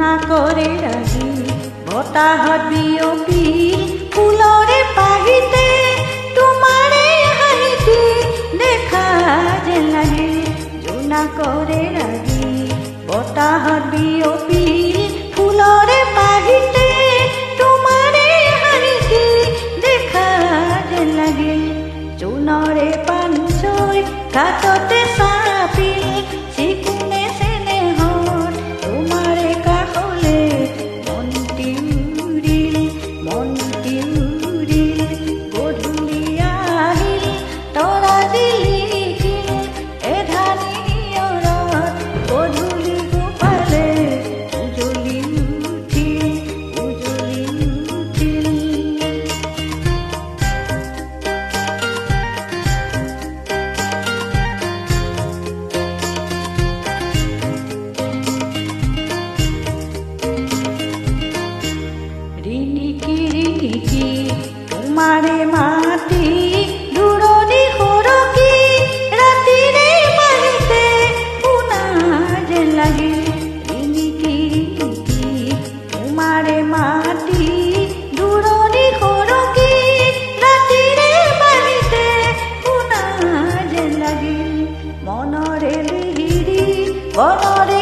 জোনা কৰে ৰাগি বতাহত বিয়পি ফুলৰে পাহিতে তোমাৰে হাঁহিতে দেখা যেন লাগে জোনা কৰে ৰাগি বতাহত বিয়পি ফুলৰে পাহিতে তোমাৰে হাঁহিতে দেখা যেন লাগে জোনৰে পাঞ্চৈ ঘাটতে চাপিল চিকুনে চেনেহত তোমাৰে কাষলে মনটি উৰিল গধূলি আহিল তৰা জিলিকিল এধানি নিয়ৰত গধূলি গোপালে উজলি উঠিল ৰিণিকি তোমাৰে মাতি দূৰণি সৰকি ৰাতিৰে বাহিতে শুনা যেন লাগে ৰিণিকি তোমাৰে মাতি দূৰণি সৰকি ৰাতিৰে বাহিতে শুনা যেন লাগে মনৰে লিহিৰি বনৰে